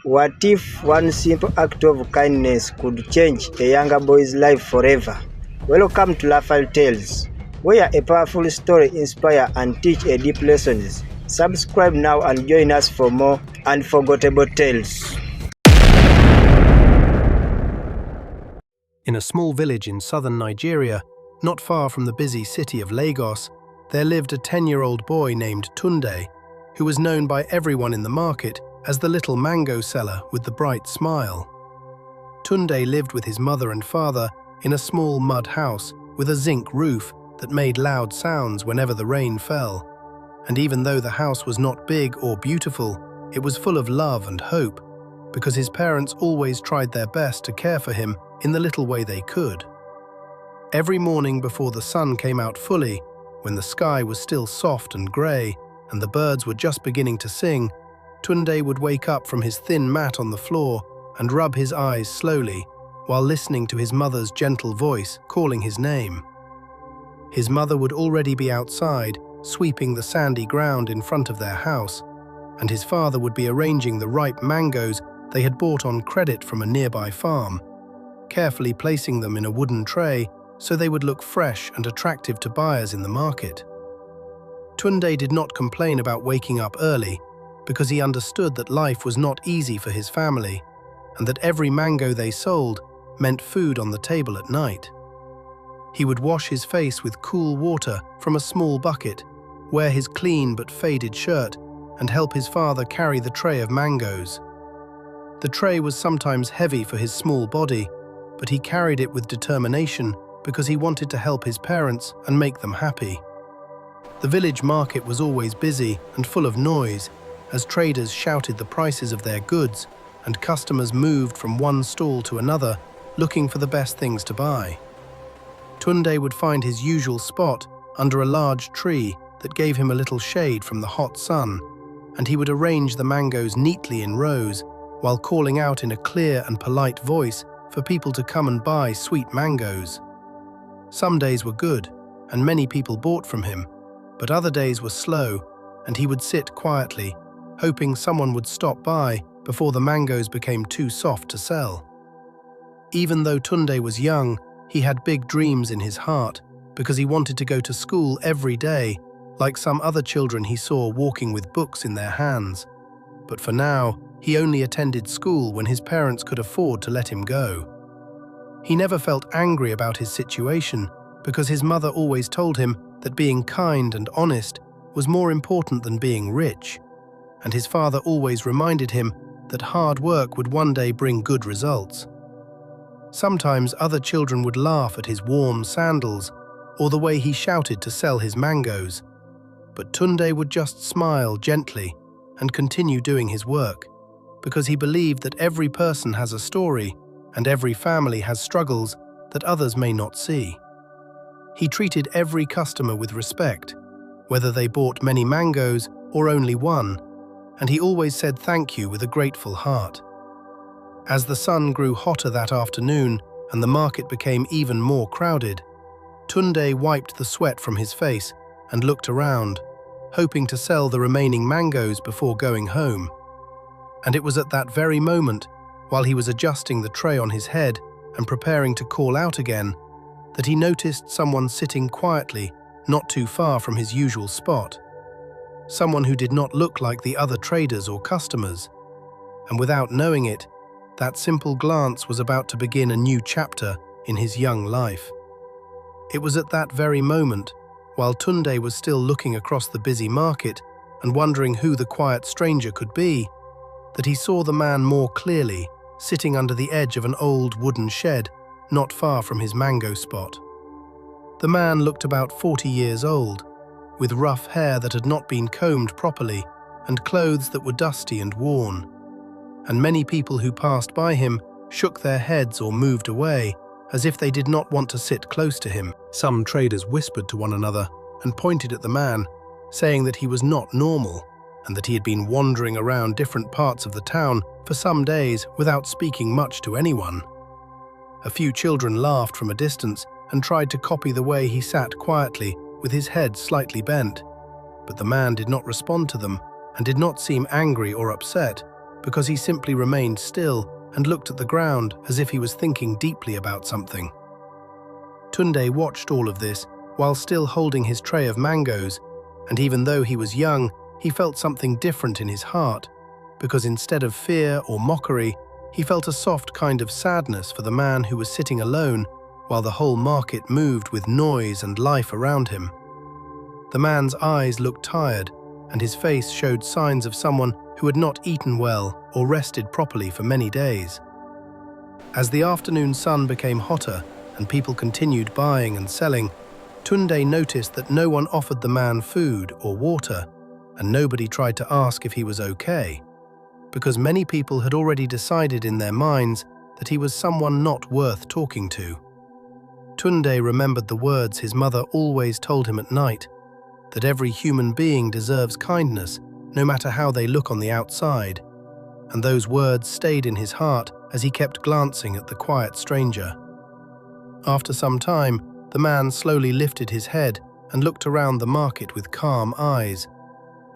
What if one simple act of kindness could change a younger boy's life forever? Welcome to Raphael Tales, where a powerful story inspires and teaches deep lessons. Subscribe now and join us for more unforgettable tales. In a small village in southern Nigeria, not far from the busy city of Lagos, there lived a 10-year-old boy named Tunde, who was known by everyone in the market as the little mango seller with the bright smile. Tunde lived with his mother and father in a small mud house with a zinc roof that made loud sounds whenever the rain fell. And even though the house was not big or beautiful, it was full of love and hope, because his parents always tried their best to care for him in the little way they could. Every morning before the sun came out fully, when the sky was still soft and grey and the birds were just beginning to sing, Tunde would wake up from his thin mat on the floor and rub his eyes slowly while listening to his mother's gentle voice calling his name. His mother would already be outside, sweeping the sandy ground in front of their house, and his father would be arranging the ripe mangoes they had bought on credit from a nearby farm, carefully placing them in a wooden tray so they would look fresh and attractive to buyers in the market. Tunde did not complain about waking up early, because he understood that life was not easy for his family, and that every mango they sold meant food on the table at night. He would wash his face with cool water from a small bucket, wear his clean but faded shirt, and help his father carry the tray of mangoes. The tray was sometimes heavy for his small body, but he carried it with determination because he wanted to help his parents and make them happy. The village market was always busy and full of noise, as traders shouted the prices of their goods and customers moved from one stall to another looking for the best things to buy. Tunde would find his usual spot under a large tree that gave him a little shade from the hot sun, and he would arrange the mangoes neatly in rows while calling out in a clear and polite voice for people to come and buy sweet mangoes. Some days were good, and many people bought from him, but other days were slow, and he would sit quietly, hoping someone would stop by before the mangoes became too soft to sell. Even though Tunde was young, he had big dreams in his heart because he wanted to go to school every day, like some other children he saw walking with books in their hands. But for now, he only attended school when his parents could afford to let him go. He never felt angry about his situation because his mother always told him that being kind and honest was more important than being rich, and his father always reminded him that hard work would one day bring good results. Sometimes other children would laugh at his warm sandals or the way he shouted to sell his mangoes, but Tunde would just smile gently and continue doing his work, because he believed that every person has a story and every family has struggles that others may not see. He treated every customer with respect, whether they bought many mangoes or only one, and he always said thank you with a grateful heart. As the sun grew hotter that afternoon and the market became even more crowded, Tunde wiped the sweat from his face and looked around, hoping to sell the remaining mangoes before going home. And it was at that very moment, while he was adjusting the tray on his head and preparing to call out again, that he noticed someone sitting quietly not too far from his usual spot. Someone who did not look like the other traders or customers, and without knowing it, that simple glance was about to begin a new chapter in his young life. It was at that very moment, while Tunde was still looking across the busy market and wondering who the quiet stranger could be, that he saw the man more clearly, sitting under the edge of an old wooden shed not far from his mango spot. The man looked about 40 years old, with rough hair that had not been combed properly and clothes that were dusty and worn. And many people who passed by him shook their heads or moved away, as if they did not want to sit close to him. Some traders whispered to one another and pointed at the man, saying that he was not normal and that he had been wandering around different parts of the town for some days without speaking much to anyone. A few children laughed from a distance and tried to copy the way he sat quietly with his head slightly bent, but the man did not respond to them and did not seem angry or upset, because he simply remained still and looked at the ground as if he was thinking deeply about something. Tunde watched all of this while still holding his tray of mangoes, and even though he was young, he felt something different in his heart, because instead of fear or mockery, he felt a soft kind of sadness for the man who was sitting alone while the whole market moved with noise and life around him. The man's eyes looked tired, and his face showed signs of someone who had not eaten well or rested properly for many days. As the afternoon sun became hotter and people continued buying and selling, Tunde noticed that no one offered the man food or water, and nobody tried to ask if he was okay, because many people had already decided in their minds that he was someone not worth talking to. Tunde remembered the words his mother always told him at night, that every human being deserves kindness, no matter how they look on the outside, and those words stayed in his heart as he kept glancing at the quiet stranger. After some time, the man slowly lifted his head and looked around the market with calm eyes,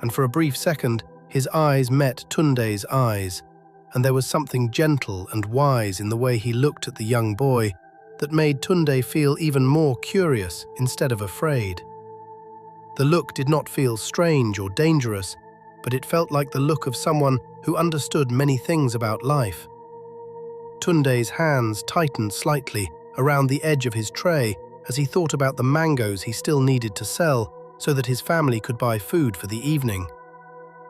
and for a brief second, his eyes met Tunde's eyes, and there was something gentle and wise in the way he looked at the young boy that made Tunde feel even more curious instead of afraid. The look did not feel strange or dangerous, but it felt like the look of someone who understood many things about life. Tunde's hands tightened slightly around the edge of his tray as he thought about the mangoes he still needed to sell so that his family could buy food for the evening.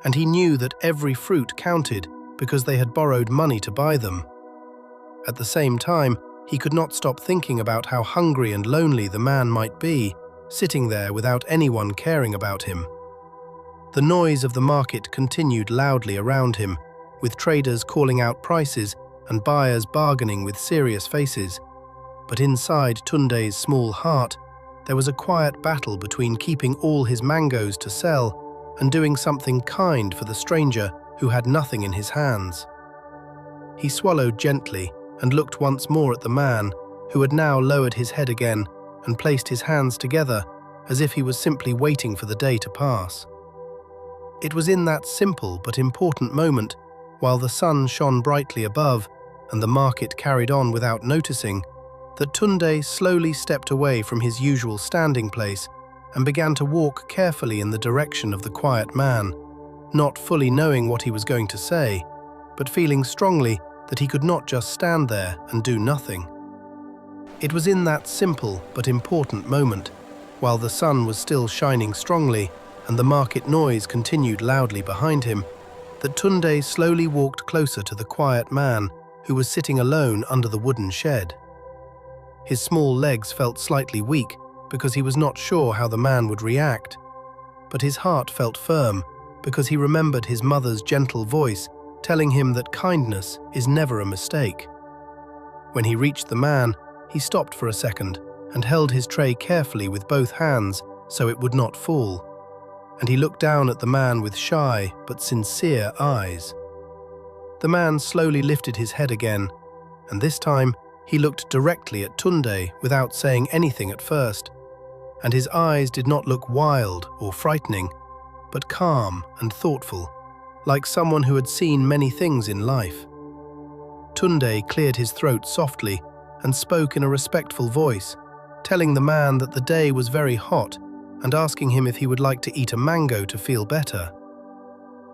And he knew that every fruit counted because they had borrowed money to buy them. At the same time, he could not stop thinking about how hungry and lonely the man might be, sitting there without anyone caring about him. The noise of the market continued loudly around him, with traders calling out prices and buyers bargaining with serious faces. But inside Tunde's small heart, there was a quiet battle between keeping all his mangoes to sell and doing something kind for the stranger who had nothing in his hands. He swallowed gently and looked once more at the man, who had now lowered his head again and placed his hands together as if he was simply waiting for the day to pass. It was in that simple but important moment, while the sun shone brightly above and the market carried on without noticing, that Tunde slowly stepped away from his usual standing place and began to walk carefully in the direction of the quiet man, not fully knowing what he was going to say, but feeling strongly that he could not just stand there and do nothing. It was in that simple but important moment, while the sun was still shining strongly and the market noise continued loudly behind him, that Tunde slowly walked closer to the quiet man who was sitting alone under the wooden shed. His small legs felt slightly weak because he was not sure how the man would react, but his heart felt firm because he remembered his mother's gentle voice telling him that kindness is never a mistake. When he reached the man, he stopped for a second and held his tray carefully with both hands so it would not fall, and he looked down at the man with shy but sincere eyes. The man slowly lifted his head again, and this time he looked directly at Tunde without saying anything at first, and his eyes did not look wild or frightening, but calm and thoughtful, like someone who had seen many things in life. Tunde cleared his throat softly and spoke in a respectful voice, telling the man that the day was very hot and asking him if he would like to eat a mango to feel better.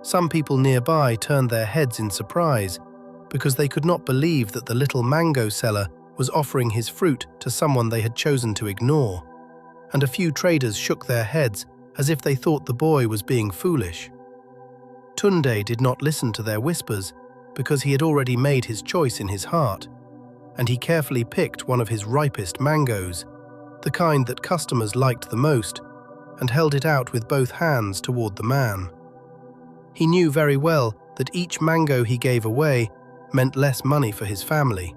Some people nearby turned their heads in surprise because they could not believe that the little mango seller was offering his fruit to someone they had chosen to ignore, and a few traders shook their heads as if they thought the boy was being foolish. Tunde did not listen to their whispers because he had already made his choice in his heart, and he carefully picked one of his ripest mangoes, the kind that customers liked the most, and held it out with both hands toward the man. He knew very well that each mango he gave away meant less money for his family,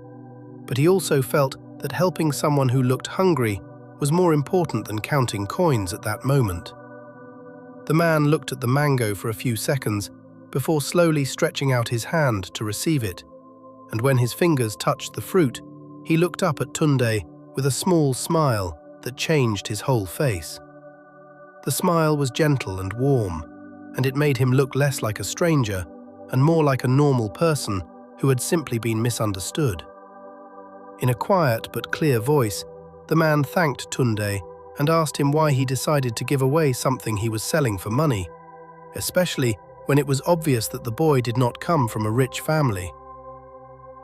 but he also felt that helping someone who looked hungry was more important than counting coins at that moment. The man looked at the mango for a few seconds before slowly stretching out his hand to receive it, and when his fingers touched the fruit, he looked up at Tunde with a small smile that changed his whole face. The smile was gentle and warm, and it made him look less like a stranger and more like a normal person who had simply been misunderstood. In a quiet but clear voice, the man thanked Tunde and asked him why he decided to give away something he was selling for money, especially when it was obvious that the boy did not come from a rich family.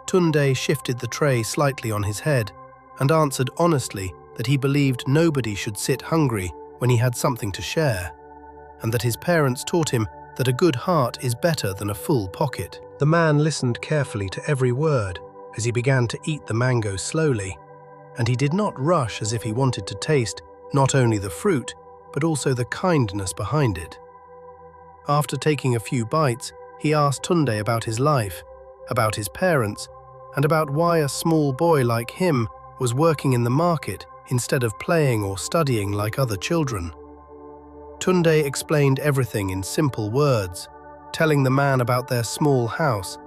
Tunde shifted the tray slightly on his head and answered honestly that he believed nobody should sit hungry when he had something to share, and that his parents taught him that a good heart is better than a full pocket. The man listened carefully to every word as he began to eat the mango slowly, and he did not rush as if he wanted to taste not only the fruit, but also the kindness behind it. After taking a few bites, he asked Tunde about his life, about his parents, and about why a small boy like him was working in the market instead of playing or studying like other children. Tunde explained everything in simple words, telling the man about their small house,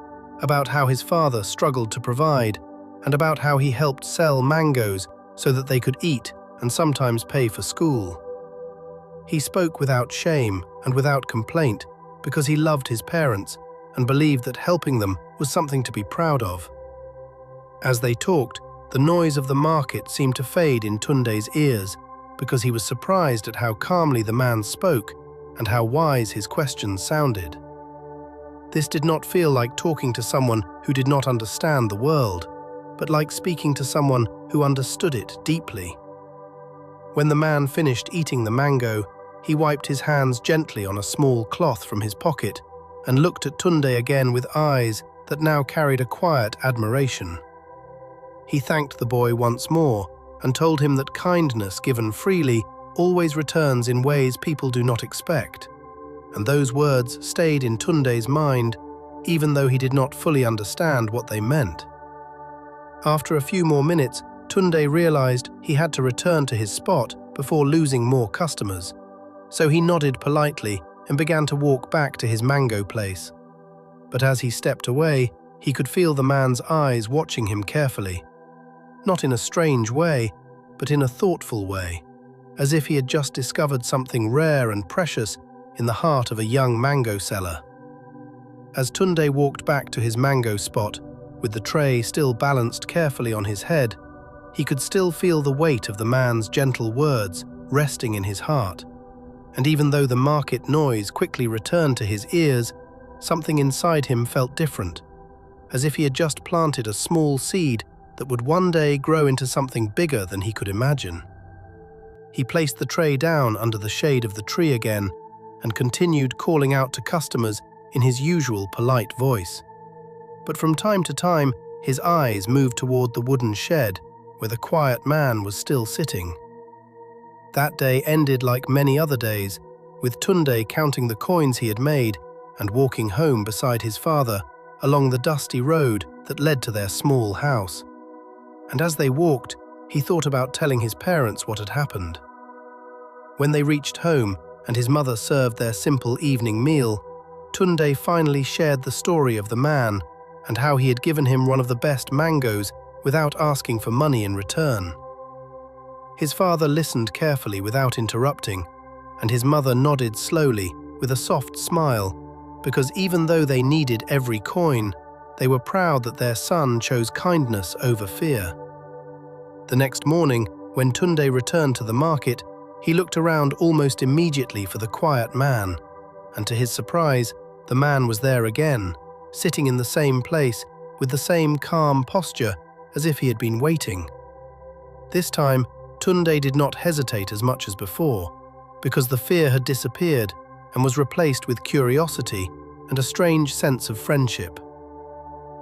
about how his father struggled to provide, and about how he helped sell mangoes so that they could eat and sometimes pay for school. He spoke without shame and without complaint because he loved his parents and believed that helping them was something to be proud of. As they talked, the noise of the market seemed to fade in Tunde's ears because he was surprised at how calmly the man spoke and how wise his questions sounded. This did not feel like talking to someone who did not understand the world, but like speaking to someone who understood it deeply. When the man finished eating the mango, he wiped his hands gently on a small cloth from his pocket and looked at Tunde again with eyes that now carried a quiet admiration. He thanked the boy once more and told him that kindness given freely always returns in ways people do not expect, and those words stayed in Tunde's mind even though he did not fully understand what they meant. After a few more minutes, Tunde realized he had to return to his spot before losing more customers, so he nodded politely and began to walk back to his mango place. But as he stepped away, he could feel the man's eyes watching him carefully. Not in a strange way, but in a thoughtful way, as if he had just discovered something rare and precious in the heart of a young mango seller. As Tunde walked back to his mango spot, with the tray still balanced carefully on his head, he could still feel the weight of the man's gentle words resting in his heart. And even though the market noise quickly returned to his ears, something inside him felt different, as if he had just planted a small seed that would one day grow into something bigger than he could imagine. He placed the tray down under the shade of the tree again and continued calling out to customers in his usual polite voice. But from time to time, his eyes moved toward the wooden shed where the quiet man was still sitting. That day ended like many other days, with Tunde counting the coins he had made and walking home beside his father along the dusty road that led to their small house. And as they walked, he thought about telling his parents what had happened. When they reached home and his mother served their simple evening meal, Tunde finally shared the story of the man and how he had given him one of the best mangoes without asking for money in return. His father listened carefully without interrupting, and his mother nodded slowly with a soft smile, because even though they needed every coin, they were proud that their son chose kindness over fear. The next morning, when Tunde returned to the market, he looked around almost immediately for the quiet man, and to his surprise, the man was there again, sitting in the same place with the same calm posture as if he had been waiting. This time, Tunde did not hesitate as much as before, because the fear had disappeared and was replaced with curiosity and a strange sense of friendship.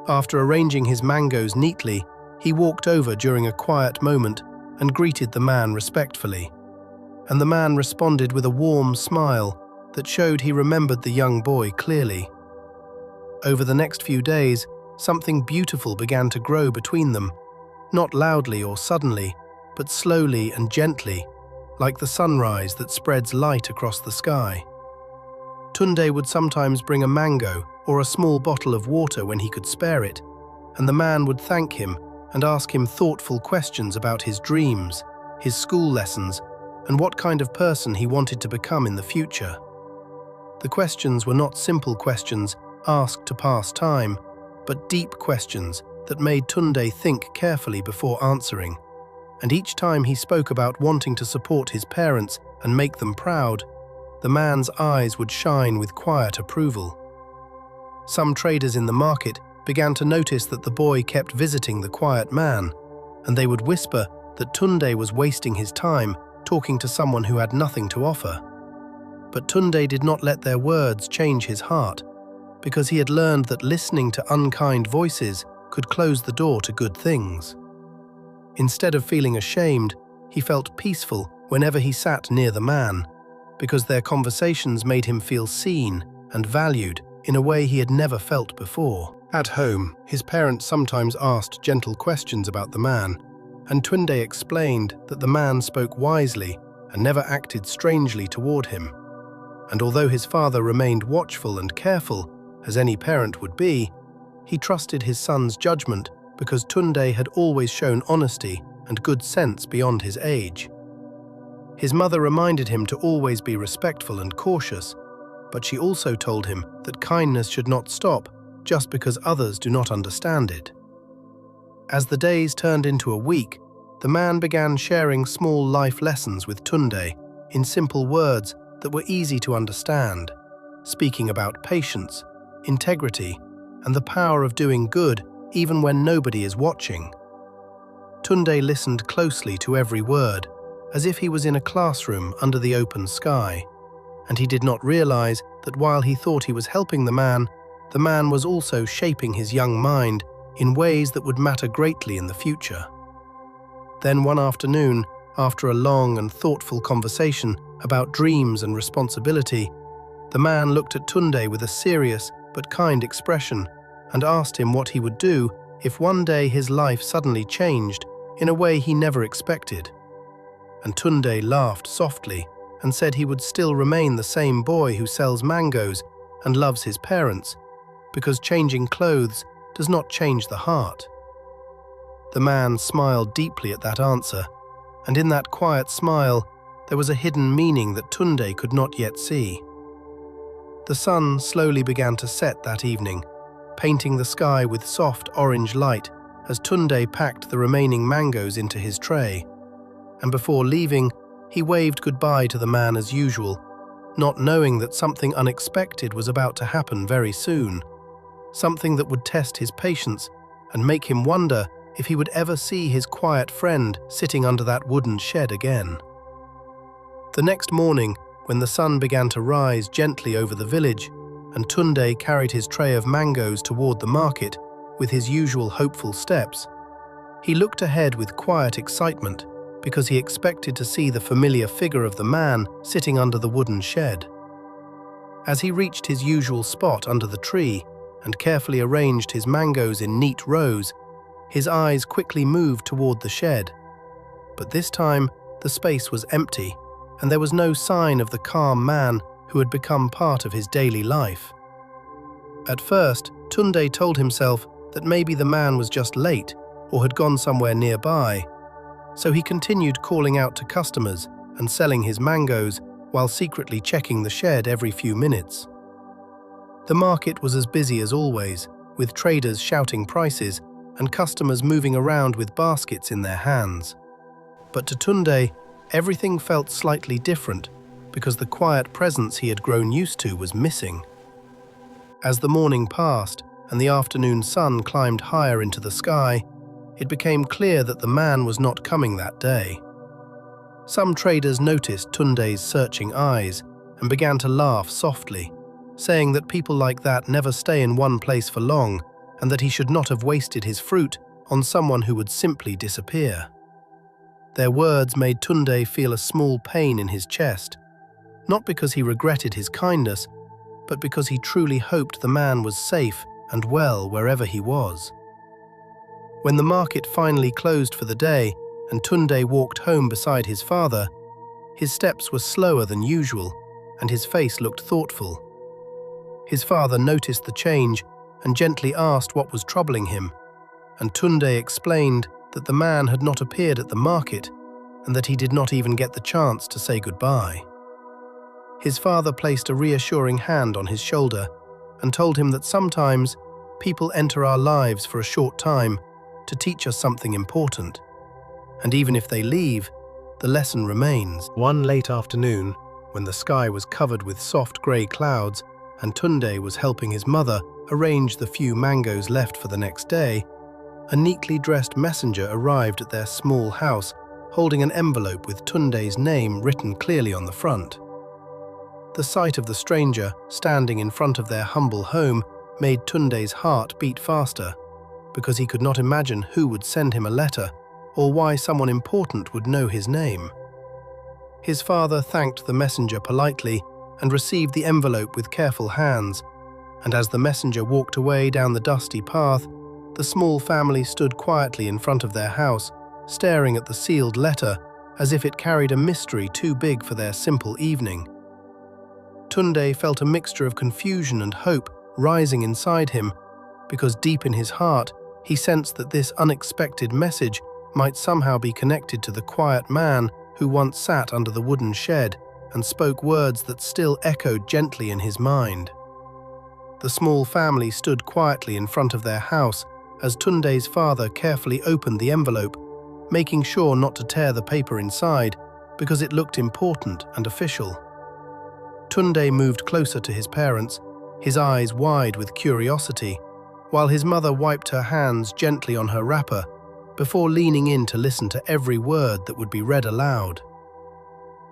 After arranging his mangoes neatly, he walked over during a quiet moment and greeted the man respectfully. And the man responded with a warm smile that showed he remembered the young boy clearly. Over the next few days, something beautiful began to grow between them, not loudly or suddenly, but slowly and gently, like the sunrise that spreads light across the sky. Tunde would sometimes bring a mango or a small bottle of water when he could spare it, and the man would thank him and ask him thoughtful questions about his dreams, his school lessons, and what kind of person he wanted to become in the future. The questions were not simple questions, asked to pass time, but deep questions that made Tunde think carefully before answering. And each time he spoke about wanting to support his parents and make them proud, the man's eyes would shine with quiet approval. Some traders in the market began to notice that the boy kept visiting the quiet man, and they would whisper that Tunde was wasting his time talking to someone who had nothing to offer. But Tunde did not let their words change his heart, because he had learned that listening to unkind voices could close the door to good things. Instead of feeling ashamed, he felt peaceful whenever he sat near the man, because their conversations made him feel seen and valued in a way he had never felt before. At home, his parents sometimes asked gentle questions about the man, and Tunde explained that the man spoke wisely and never acted strangely toward him. And although his father remained watchful and careful, as any parent would be, he trusted his son's judgment because Tunde had always shown honesty and good sense beyond his age. His mother reminded him to always be respectful and cautious, but she also told him that kindness should not stop just because others do not understand it. As the days turned into a week, the man began sharing small life lessons with Tunde in simple words that were easy to understand, speaking about patience, integrity, and the power of doing good even when nobody is watching. Tunde listened closely to every word, as if he was in a classroom under the open sky, and he did not realize that while he thought he was helping the man was also shaping his young mind in ways that would matter greatly in the future. Then one afternoon, after a long and thoughtful conversation about dreams and responsibility, the man looked at Tunde with a serious but kind expression and asked him what he would do if one day his life suddenly changed in a way he never expected. And Tunde laughed softly and said he would still remain the same boy who sells mangoes and loves his parents, because changing clothes does not change the heart. The man smiled deeply at that answer, and in that quiet smile there was a hidden meaning that Tunde could not yet see. The sun slowly began to set that evening, painting the sky with soft orange light as Tunde packed the remaining mangoes into his tray. And before leaving, he waved goodbye to the man as usual, not knowing that something unexpected was about to happen very soon, something that would test his patience and make him wonder if he would ever see his quiet friend sitting under that wooden shed again. The next morning, when the sun began to rise gently over the village, and Tunde carried his tray of mangoes toward the market with his usual hopeful steps, he looked ahead with quiet excitement because he expected to see the familiar figure of the man sitting under the wooden shed. As he reached his usual spot under the tree and carefully arranged his mangoes in neat rows, his eyes quickly moved toward the shed. But this time, the space was empty, and there was no sign of the calm man who had become part of his daily life. At first, Tunde told himself that maybe the man was just late or had gone somewhere nearby, so he continued calling out to customers and selling his mangoes while secretly checking the shed every few minutes. The market was as busy as always, with traders shouting prices and customers moving around with baskets in their hands. But to Tunde, everything felt slightly different because the quiet presence he had grown used to was missing. As the morning passed and the afternoon sun climbed higher into the sky, it became clear that the man was not coming that day. Some traders noticed Tunde's searching eyes and began to laugh softly, saying that people like that never stay in one place for long and that he should not have wasted his fruit on someone who would simply disappear. Their words made Tunde feel a small pain in his chest, not because he regretted his kindness, but because he truly hoped the man was safe and well wherever he was. When the market finally closed for the day and Tunde walked home beside his father, his steps were slower than usual and his face looked thoughtful. His father noticed the change and gently asked what was troubling him, and Tunde explained that the man had not appeared at the market and that he did not even get the chance to say goodbye. His father placed a reassuring hand on his shoulder and told him that sometimes people enter our lives for a short time to teach us something important. And even if they leave, the lesson remains. One late afternoon, when the sky was covered with soft grey clouds and Tunde was helping his mother arrange the few mangoes left for the next day, a neatly dressed messenger arrived at their small house holding an envelope with Tunde's name written clearly on the front. The sight of the stranger standing in front of their humble home made Tunde's heart beat faster, because he could not imagine who would send him a letter or why someone important would know his name. His father thanked the messenger politely and received the envelope with careful hands, and as the messenger walked away down the dusty path, the small family stood quietly in front of their house, staring at the sealed letter as if it carried a mystery too big for their simple evening. Tunde felt a mixture of confusion and hope rising inside him, because deep in his heart he sensed that this unexpected message might somehow be connected to the quiet man who once sat under the wooden shed and spoke words that still echoed gently in his mind. The small family stood quietly in front of their house as Tunde's father carefully opened the envelope, making sure not to tear the paper inside because it looked important and official. Tunde moved closer to his parents, his eyes wide with curiosity, while his mother wiped her hands gently on her wrapper before leaning in to listen to every word that would be read aloud.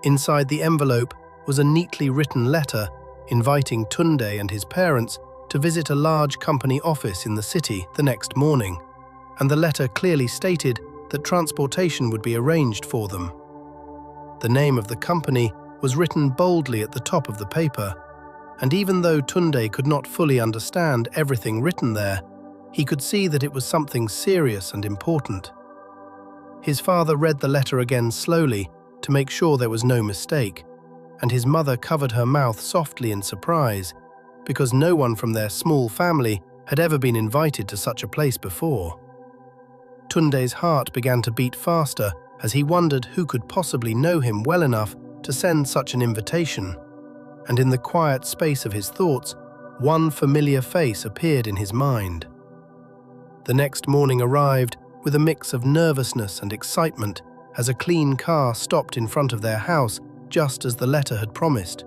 Inside the envelope was a neatly written letter inviting Tunde and his parents to visit a large company office in the city the next morning, and the letter clearly stated that transportation would be arranged for them. The name of the company was written boldly at the top of the paper, and even though Tunde could not fully understand everything written there, he could see that it was something serious and important. His father read the letter again slowly to make sure there was no mistake, and his mother covered her mouth softly in surprise, because no one from their small family had ever been invited to such a place before. Tunde's heart began to beat faster as he wondered who could possibly know him well enough to send such an invitation, and in the quiet space of his thoughts, one familiar face appeared in his mind. The next morning arrived with a mix of nervousness and excitement as a clean car stopped in front of their house just as the letter had promised.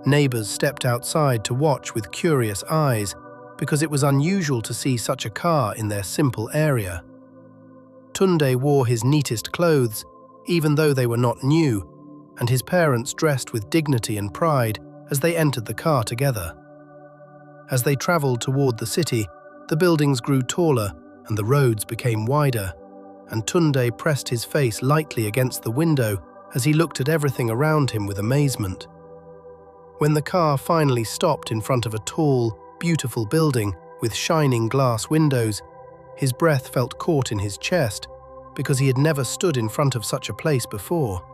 Neighbors stepped outside to watch with curious eyes because it was unusual to see such a car in their simple area. Tunde wore his neatest clothes, even though they were not new, and his parents dressed with dignity and pride as they entered the car together. As they traveled toward the city, the buildings grew taller and the roads became wider, and Tunde pressed his face lightly against the window as he looked at everything around him with amazement. When the car finally stopped in front of a tall, beautiful building with shining glass windows, his breath felt caught in his chest because he had never stood in front of such a place before.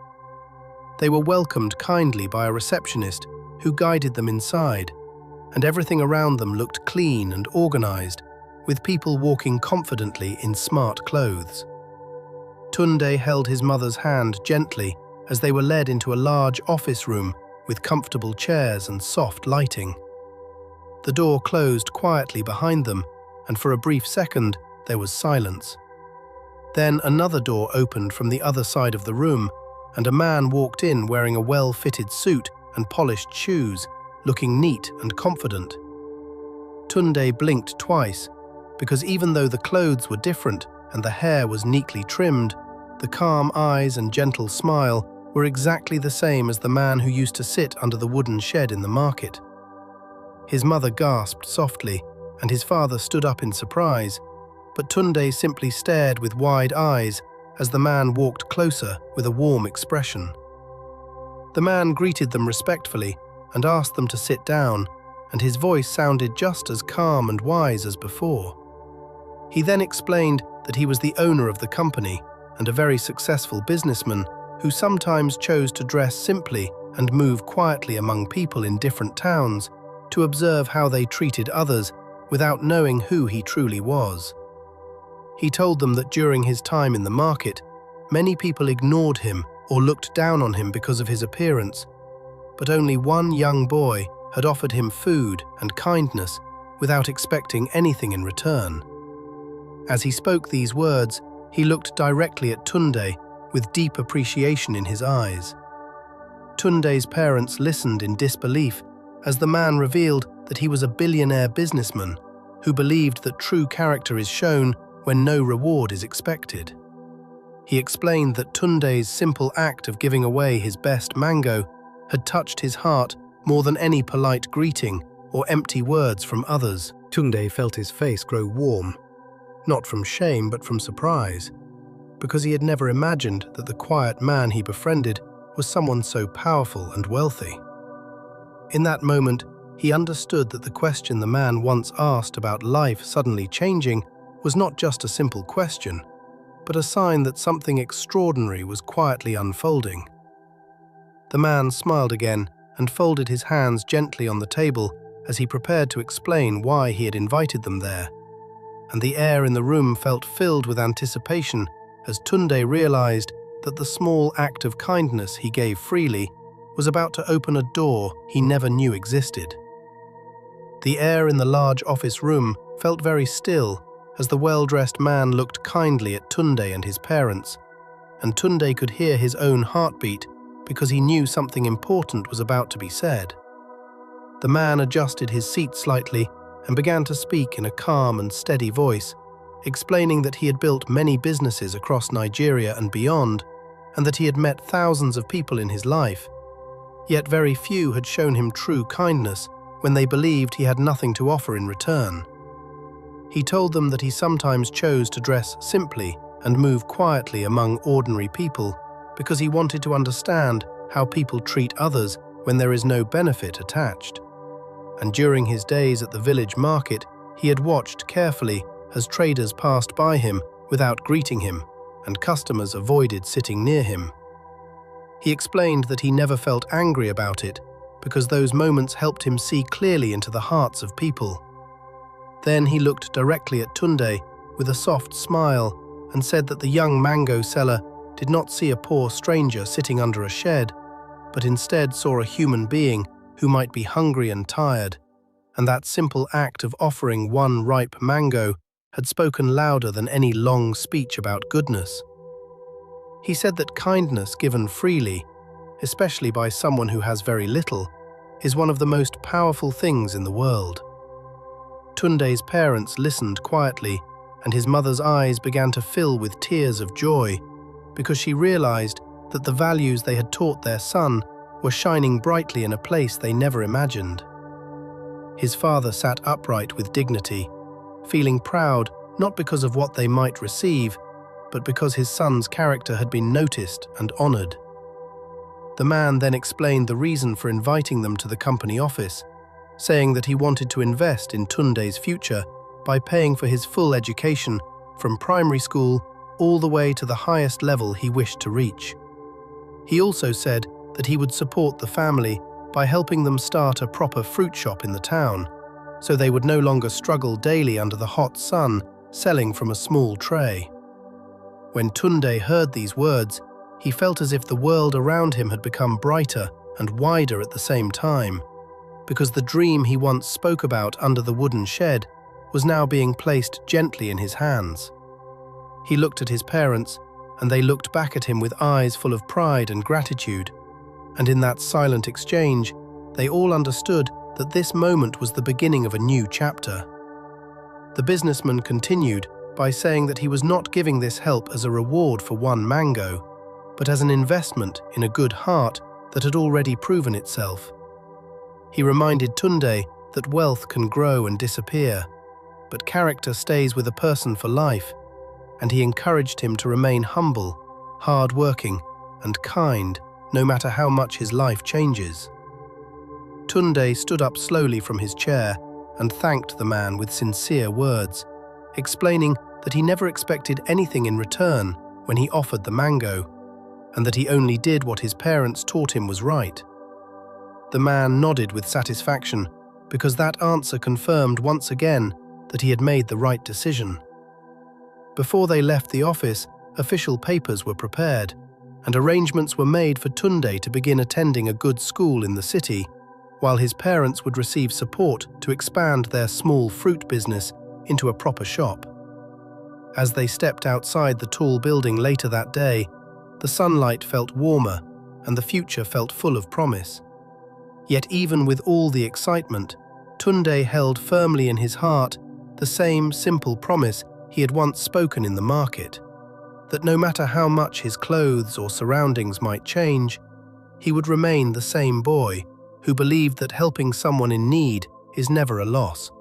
They were welcomed kindly by a receptionist who guided them inside, and everything around them looked clean and organized, with people walking confidently in smart clothes. Tunde held his mother's hand gently as they were led into a large office room with comfortable chairs and soft lighting. The door closed quietly behind them, and for a brief second there was silence. Then another door opened from the other side of the room, and a man walked in wearing a well-fitted suit and polished shoes, looking neat and confident. Tunde blinked twice, because even though the clothes were different and the hair was neatly trimmed, the calm eyes and gentle smile were exactly the same as the man who used to sit under the wooden shed in the market. His mother gasped softly, and his father stood up in surprise, but Tunde simply stared with wide eyes as the man walked closer with a warm expression. The man greeted them respectfully and asked them to sit down, and his voice sounded just as calm and wise as before. He then explained that he was the owner of the company and a very successful businessman who sometimes chose to dress simply and move quietly among people in different towns to observe how they treated others without knowing who he truly was. He told them that during his time in the market, many people ignored him or looked down on him because of his appearance, but only one young boy had offered him food and kindness without expecting anything in return. As he spoke these words, he looked directly at Tunde with deep appreciation in his eyes. Tunde's parents listened in disbelief as the man revealed that he was a billionaire businessman who believed that true character is shown when no reward is expected. He explained that Tunde's simple act of giving away his best mango had touched his heart more than any polite greeting or empty words from others. Tunde felt his face grow warm, not from shame but from surprise, because he had never imagined that the quiet man he befriended was someone so powerful and wealthy. In that moment, he understood that the question the man once asked about life suddenly changing was not just a simple question, but a sign that something extraordinary was quietly unfolding. The man smiled again and folded his hands gently on the table as he prepared to explain why he had invited them there, and the air in the room felt filled with anticipation as Tunde realized that the small act of kindness he gave freely was about to open a door he never knew existed. The air in the large office room felt very still as the well-dressed man looked kindly at Tunde and his parents, and Tunde could hear his own heartbeat because he knew something important was about to be said. The man adjusted his seat slightly and began to speak in a calm and steady voice, explaining that he had built many businesses across Nigeria and beyond, and that he had met thousands of people in his life. Yet very few had shown him true kindness when they believed he had nothing to offer in return. He told them that he sometimes chose to dress simply and move quietly among ordinary people because he wanted to understand how people treat others when there is no benefit attached. And during his days at the village market, he had watched carefully as traders passed by him without greeting him, and customers avoided sitting near him. He explained that he never felt angry about it because those moments helped him see clearly into the hearts of people. Then he looked directly at Tunde with a soft smile and said that the young mango seller did not see a poor stranger sitting under a shed, but instead saw a human being who might be hungry and tired, and that simple act of offering one ripe mango had spoken louder than any long speech about goodness. He said that kindness given freely, especially by someone who has very little, is one of the most powerful things in the world. Tunde's parents listened quietly, and his mother's eyes began to fill with tears of joy because she realized that the values they had taught their son were shining brightly in a place they never imagined. His father sat upright with dignity, feeling proud not because of what they might receive, but because his son's character had been noticed and honored. The man then explained the reason for inviting them to the company office, saying that he wanted to invest in Tunde's future by paying for his full education from primary school all the way to the highest level he wished to reach. He also said that he would support the family by helping them start a proper fruit shop in the town, so they would no longer struggle daily under the hot sun selling from a small tray. When Tunde heard these words, he felt as if the world around him had become brighter and wider at the same time, because the dream he once spoke about under the wooden shed was now being placed gently in his hands. He looked at his parents, and they looked back at him with eyes full of pride and gratitude, and in that silent exchange, they all understood that this moment was the beginning of a new chapter. The businessman continued by saying that he was not giving this help as a reward for one mango, but as an investment in a good heart that had already proven itself. He reminded Tunde that wealth can grow and disappear, but character stays with a person for life, and he encouraged him to remain humble, hard-working, and kind no matter how much his life changes. Tunde stood up slowly from his chair and thanked the man with sincere words, explaining that he never expected anything in return when he offered the mango, and that he only did what his parents taught him was right. The man nodded with satisfaction because that answer confirmed once again that he had made the right decision. Before they left the office, official papers were prepared, and arrangements were made for Tunde to begin attending a good school in the city, while his parents would receive support to expand their small fruit business into a proper shop. As they stepped outside the tall building later that day, the sunlight felt warmer and the future felt full of promise. Yet even with all the excitement, Tunde held firmly in his heart the same simple promise he had once spoken in the market, that no matter how much his clothes or surroundings might change, he would remain the same boy who believed that helping someone in need is never a loss.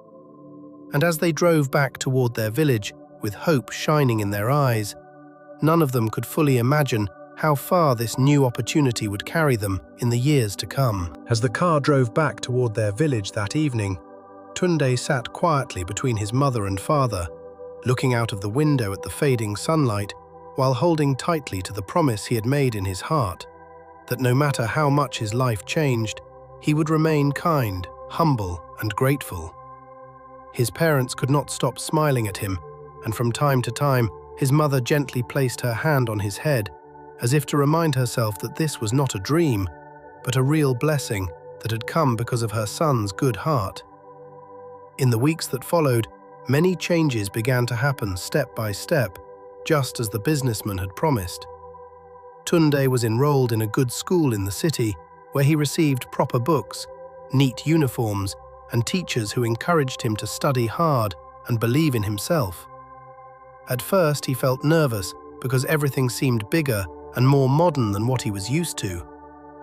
And as they drove back toward their village, with hope shining in their eyes, none of them could fully imagine how far this new opportunity would carry them in the years to come. As the car drove back toward their village that evening, Tunde sat quietly between his mother and father, looking out of the window at the fading sunlight while holding tightly to the promise he had made in his heart, that no matter how much his life changed, he would remain kind, humble, and grateful. His parents could not stop smiling at him, and from time to time, his mother gently placed her hand on his head, as if to remind herself that this was not a dream, but a real blessing that had come because of her son's good heart. In the weeks that followed, many changes began to happen step by step, just as the businessman had promised. Tunde was enrolled in a good school in the city, where he received proper books, neat uniforms, and teachers who encouraged him to study hard and believe in himself. At first, he felt nervous because everything seemed bigger and more modern than what he was used to,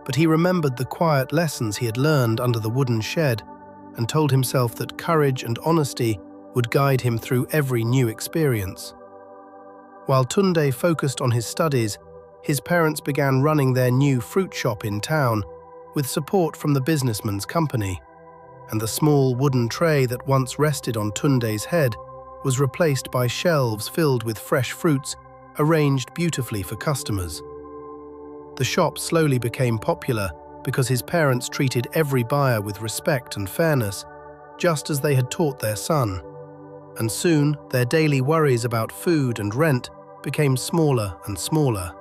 but he remembered the quiet lessons he had learned under the wooden shed and told himself that courage and honesty would guide him through every new experience. While Tunde focused on his studies, his parents began running their new fruit shop in town with support from the businessman's company, and the small wooden tray that once rested on Tunde's head was replaced by shelves filled with fresh fruits arranged beautifully for customers. The shop slowly became popular because his parents treated every buyer with respect and fairness, just as they had taught their son, and soon their daily worries about food and rent became smaller and smaller.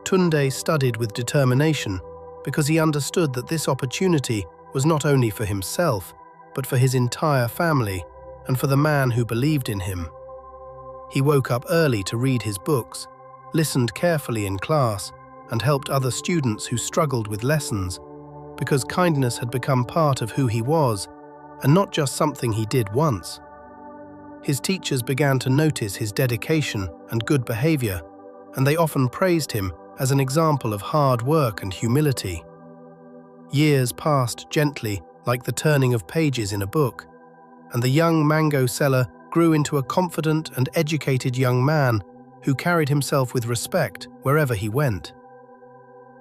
Tunde studied with determination because he understood that this opportunity was not only for himself, but for his entire family and for the man who believed in him. He woke up early to read his books, listened carefully in class, and helped other students who struggled with lessons, because kindness had become part of who he was, and not just something he did once. His teachers began to notice his dedication and good behavior, and they often praised him as an example of hard work and humility. Years passed gently, like the turning of pages in a book, and the young mango seller grew into a confident and educated young man who carried himself with respect wherever he went.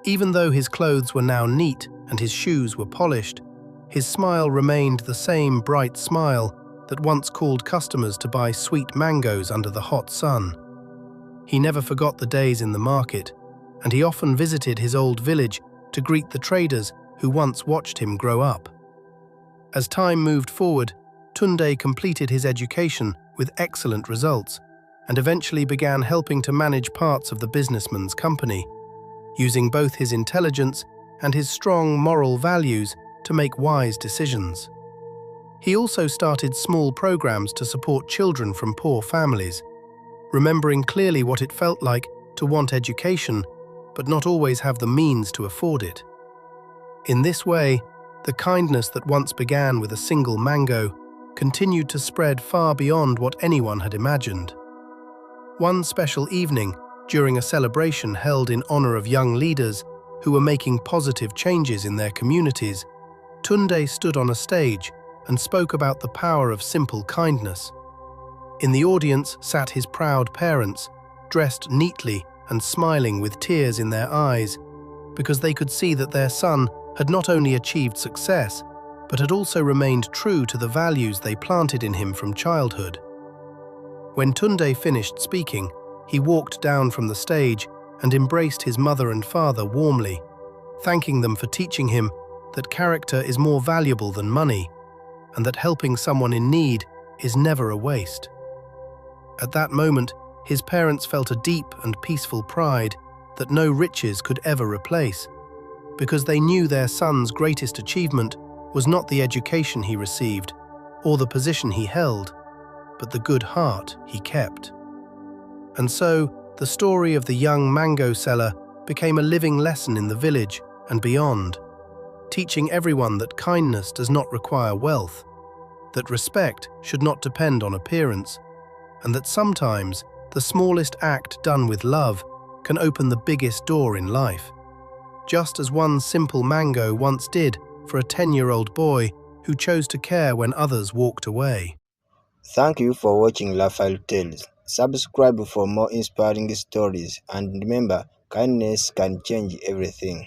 Even though his clothes were now neat and his shoes were polished, his smile remained the same bright smile that once called customers to buy sweet mangoes under the hot sun. He never forgot the days in the market, and he often visited his old village to greet the traders who once watched him grow up. As time moved forward, Tunde completed his education with excellent results and eventually began helping to manage parts of the businessman's company, using both his intelligence and his strong moral values to make wise decisions. He also started small programs to support children from poor families, remembering clearly what it felt like to want education but not always have the means to afford it. In this way, the kindness that once began with a single mango continued to spread far beyond what anyone had imagined. One special evening, during a celebration held in honor of young leaders who were making positive changes in their communities, Tunde stood on a stage and spoke about the power of simple kindness. In the audience sat his proud parents, dressed neatly and smiling with tears in their eyes, because they could see that their son had not only achieved success, but had also remained true to the values they planted in him from childhood. When Tunde finished speaking, he walked down from the stage and embraced his mother and father warmly, thanking them for teaching him that character is more valuable than money, and that helping someone in need is never a waste. At that moment, his parents felt a deep and peaceful pride that no riches could ever replace, because they knew their son's greatest achievement was not the education he received or the position he held, but the good heart he kept. And so, the story of the young mango seller became a living lesson in the village and beyond, teaching everyone that kindness does not require wealth, that respect should not depend on appearance, and that sometimes the smallest act done with love can open the biggest door in life, just as one simple mango once did for a 10-year-old boy who chose to care when others walked away. Thank you for watching Lifestyle Tales. Subscribe for more inspiring stories, and remember, kindness can change everything.